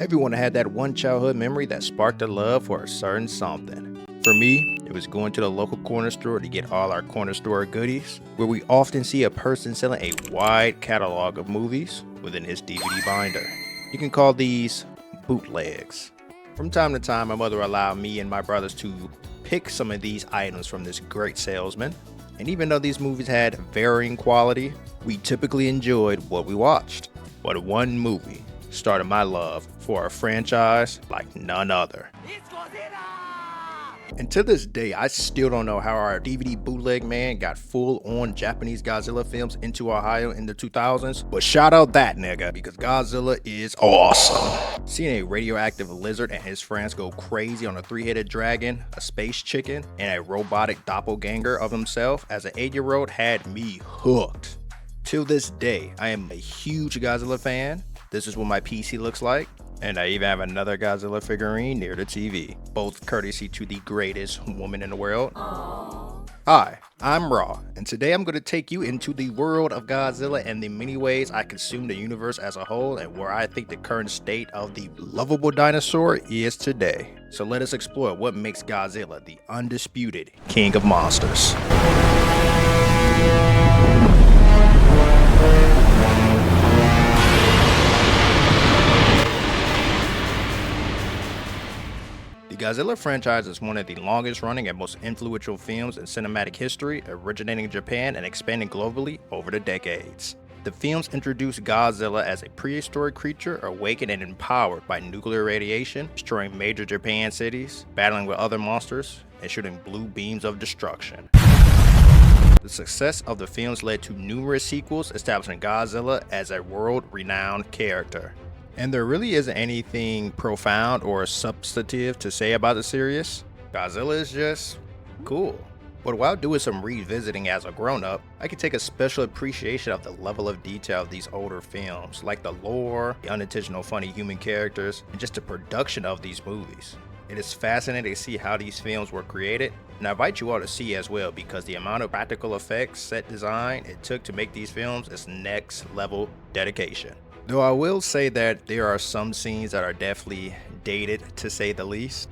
Everyone had that one childhood memory that sparked a love for a certain something. For me, it was going to the local corner store to get all our corner store goodies, where we often see a person selling a wide catalog of movies within his DVD binder. You can call these bootlegs. From time to time, my mother allowed me and my brothers to pick some of these items from this great salesman. And even though these movies had varying quality, we typically enjoyed what we watched. But one movie started my love for a franchise like none other. It's Godzilla! And to this day, I still don't know how our DVD bootleg man got full-on Japanese Godzilla films into Ohio in the 2000s, but shout out that nigga, because Godzilla is awesome. Seeing a radioactive lizard and his friends go crazy on a three-headed dragon, a space chicken, and a robotic doppelganger of himself as an 8-year-old had me hooked. Till this day, I am a huge Godzilla fan. This is what my PC looks like. And I even have another Godzilla figurine near the TV, both courtesy to the greatest woman in the world. Aww. Hi, I'm Raw, and today I'm going to take you into the world of Godzilla and the many ways I consume the universe as a whole and where I think the current state of the lovable dinosaur is today. So let us explore what makes Godzilla the undisputed king of monsters. The Godzilla franchise is one of the longest running and most influential films in cinematic history, originating in Japan and expanding globally over the decades. The films introduced Godzilla as a prehistoric creature awakened and empowered by nuclear radiation, destroying major Japan cities, battling with other monsters, and shooting blue beams of destruction. The success of the films led to numerous sequels, establishing Godzilla as a world-renowned character. And there really isn't anything profound or substantive to say about the series. Godzilla is just cool. But while doing some revisiting as a grown-up, I can take a special appreciation of the level of detail of these older films, like the lore, the unintentional funny human characters, and just the production of these movies. It is fascinating to see how these films were created, and I invite you all to see as well, because the amount of practical effects, set design it took to make these films is next level dedication. Though I will say that there are some scenes that are definitely dated, to say the least.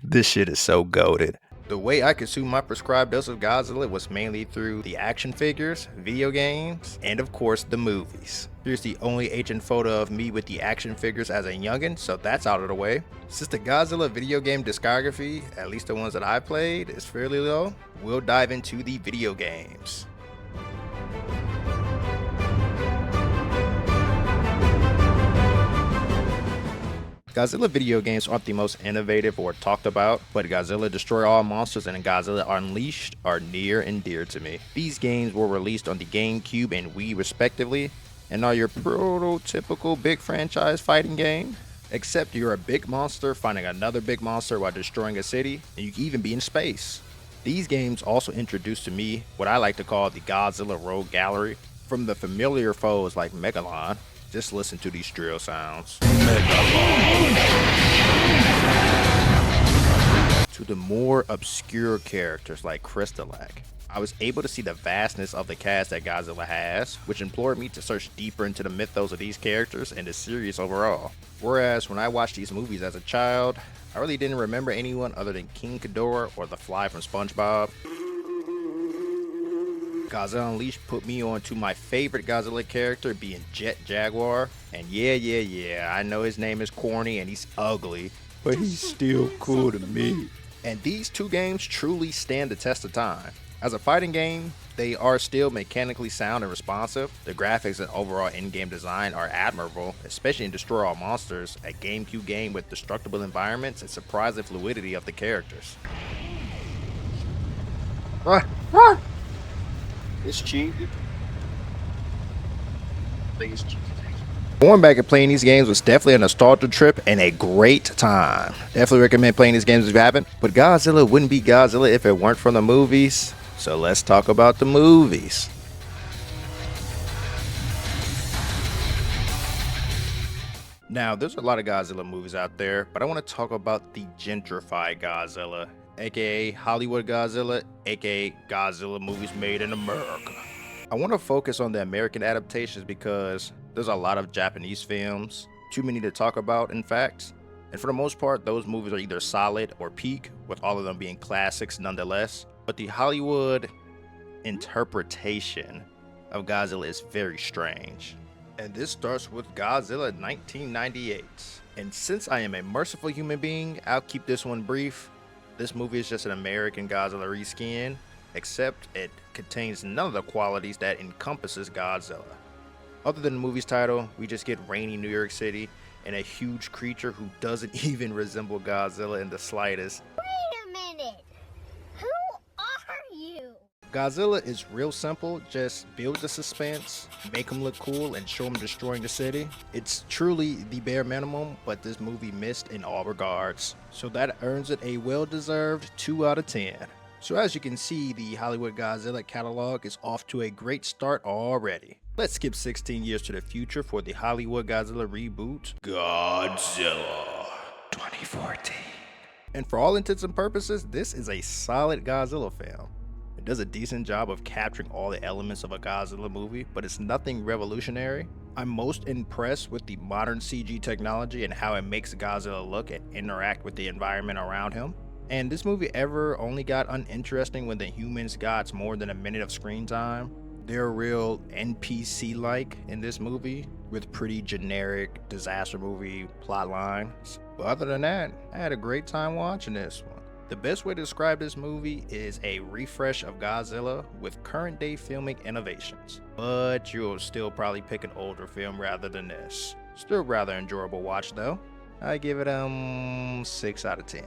This shit is so goated. The way I consumed my prescribed dose of Godzilla was mainly through the action figures, video games, and of course the movies. Here's the only ancient photo of me with the action figures as a youngin', so that's out of the way. Since the Godzilla video game discography, at least the ones that I played, is fairly low, we'll dive into the video games. Godzilla video games aren't the most innovative or talked about, but Godzilla Destroy All Monsters and Godzilla Unleashed are near and dear to me. These games were released on the GameCube and Wii respectively, and are your prototypical big franchise fighting game. Except you're a big monster fighting another big monster while destroying a city, and you can even be in space. These games also introduced to me what I like to call the Godzilla Rogue Gallery. From the familiar foes like Megalon, just listen to these drill sounds. To the more obscure characters like Crystalac. I was able to see the vastness of the cast that Godzilla has, which implored me to search deeper into the mythos of these characters and the series overall. Whereas when I watched these movies as a child, I really didn't remember anyone other than King Ghidorah or the Fly from SpongeBob. Godzilla Unleashed put me on to my favorite Godzilla character being Jet Jaguar. And yeah, I know his name is corny and he's ugly, but he's still cool to me. And these two games truly stand the test of time. As a fighting game, they are still mechanically sound and responsive. The graphics and overall in-game design are admirable, especially in Destroy All Monsters, a GameCube game with destructible environments and surprising fluidity of the characters. It's cheap. I think it's cheap. Going back and playing these games was definitely a nostalgia trip and a great time. Definitely recommend playing these games if you haven't. But Godzilla wouldn't be Godzilla if it weren't from the movies. So let's talk about the movies. Now, there's a lot of Godzilla movies out there, but I want to talk about the gentrified Godzilla, aka Hollywood Godzilla, aka Godzilla movies made in America. I want to focus on the American adaptations because there's a lot of Japanese films, too many to talk about, in fact. And for the most part, those movies are either solid or peak, with all of them being classics nonetheless. But the Hollywood interpretation of Godzilla is very strange. And this starts with Godzilla 1998. And since I am a merciful human being, I'll keep this one brief. This movie is just an American Godzilla reskin, except it contains none of the qualities that encompasses Godzilla. Other than the movie's title, we just get rainy New York City and a huge creature who doesn't even resemble Godzilla in the slightest. Wait a minute! Who are you? Godzilla is real simple, just build the suspense, make him look cool, and show him destroying the city. It's truly the bare minimum, but this movie missed in all regards. So that earns it a well-deserved 2 out of 10. So as you can see, the Hollywood Godzilla catalog is off to a great start already. Let's skip 16 years to the future for the Hollywood Godzilla reboot, Godzilla 2014. And for all intents and purposes, this is a solid Godzilla film. It does a decent job of capturing all the elements of a Godzilla movie, but it's nothing revolutionary. I'm most impressed with the modern CG technology and how it makes Godzilla look and interact with the environment around him. And this movie ever only got uninteresting when the humans got more than a minute of screen time. They're real NPC-like in this movie, with pretty generic disaster movie plot lines. But other than that, I had a great time watching this one. The best way to describe this movie is a refresh of Godzilla with current day filming innovations. But you'll still probably pick an older film rather than this. Still rather enjoyable watch though. I give it 6 out of 10.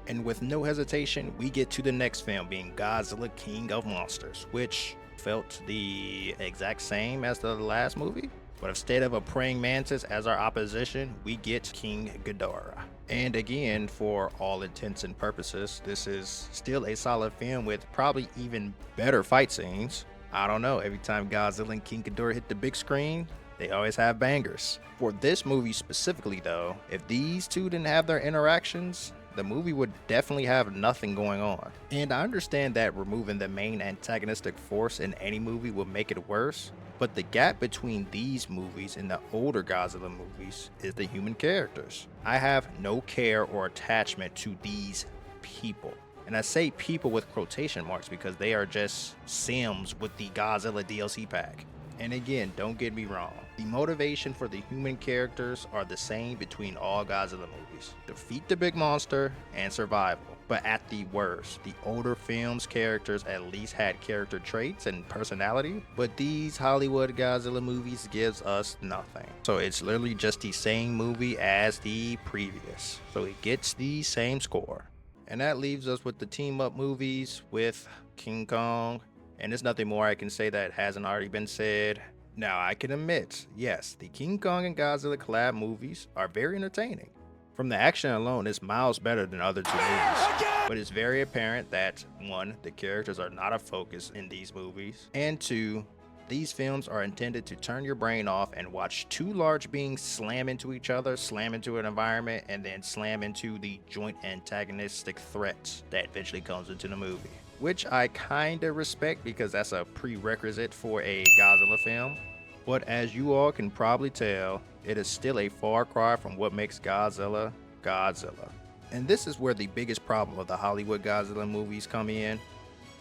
And with no hesitation, we get to the next film, being Godzilla King of Monsters, which felt the exact same as the last movie. But instead of a praying mantis as our opposition, we get King Ghidorah. And again, for all intents and purposes, this is still a solid film with probably even better fight scenes. I don't know, every time Godzilla and King Ghidorah hit the big screen, they always have bangers. For this movie specifically though, if these two didn't have their interactions, the movie would definitely have nothing going on. And I understand that removing the main antagonistic force in any movie would make it worse, but the gap between these movies and the older Godzilla movies is the human characters. I have no care or attachment to these people. And I say people with quotation marks because they are just Sims with the Godzilla DLC pack. And again, don't get me wrong, the motivation for the human characters are the same between all Godzilla movies. Defeat the big monster and survival. But at the worst, the older films' characters at least had character traits and personality, but these Hollywood Godzilla movies gives us nothing. So it's literally just the same movie as the previous. So it gets the same score. And that leaves us with the team up movies with King Kong. And there's nothing more I can say that hasn't already been said. Now I can admit, yes, the King Kong and Godzilla collab movies are very entertaining. From the action alone, it's miles better than other two movies. But it's very apparent that 1, the characters are not a focus in these movies, and 2, these films are intended to turn your brain off and watch two large beings slam into each other, slam into an environment, and then slam into the joint antagonistic threats that eventually comes into the movie. Which I kinda respect because that's a prerequisite for a Godzilla film. But as you all can probably tell, it is still a far cry from what makes Godzilla, Godzilla. And this is where the biggest problem of the Hollywood Godzilla movies come in.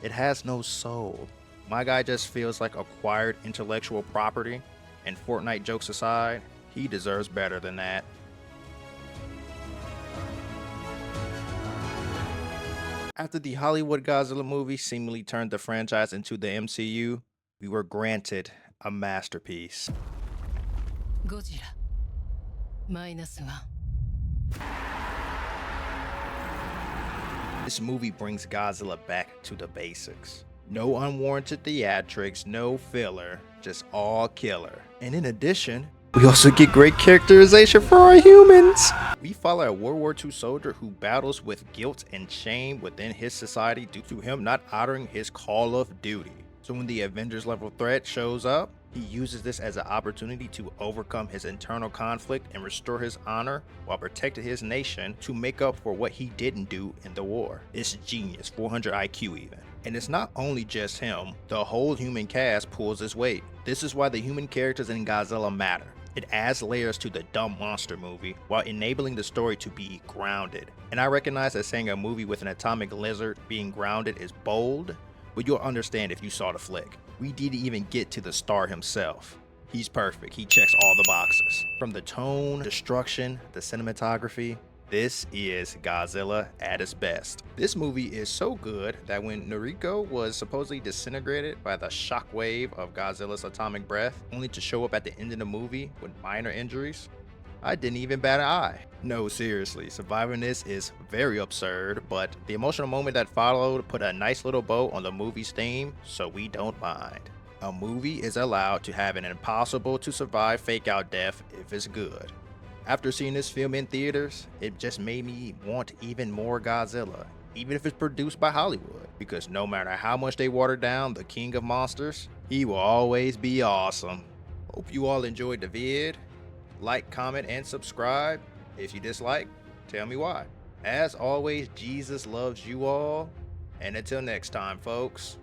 It has no soul. My guy just feels like acquired intellectual property, and Fortnite jokes aside, he deserves better than that. After the Hollywood Godzilla movie seemingly turned the franchise into the MCU, we were granted a masterpiece. Godzilla -1. This movie brings Godzilla back to the basics. No unwarranted theatrics, no filler, just all killer. And in addition, we also get great characterization for our humans. We follow a World War II soldier who battles with guilt and shame within his society due to him not honoring his call of duty. So when the Avengers level threat shows up, He uses this as an opportunity to overcome his internal conflict and restore his honor while protecting his nation to make up for what he didn't do in the war. It's genius, 400 IQ even. And it's not only just him, the whole human cast pulls his weight. This is why the human characters in Godzilla matter. It adds layers to the dumb monster movie while enabling the story to be grounded. And I recognize that saying a movie with an atomic lizard being grounded is bold, but you'll understand if you saw the flick. We didn't even get to the star himself. He's perfect, he checks all the boxes. From the tone, destruction, the cinematography, this is Godzilla at its best. This movie is so good that when Noriko was supposedly disintegrated by the shockwave of Godzilla's atomic breath, only to show up at the end of the movie with minor injuries, I didn't even bat an eye. No, seriously, surviving this is very absurd, but the emotional moment that followed put a nice little bow on the movie's theme, so we don't mind. A movie is allowed to have an impossible to survive fake out death if it's good. After seeing this film in theaters, it just made me want even more Godzilla, even if it's produced by Hollywood, because no matter how much they water down the king of monsters, he will always be awesome. Hope you all enjoyed the vid. Like, comment, and subscribe. If you dislike, tell me why. As always, Jesus loves you all, and until next time, folks.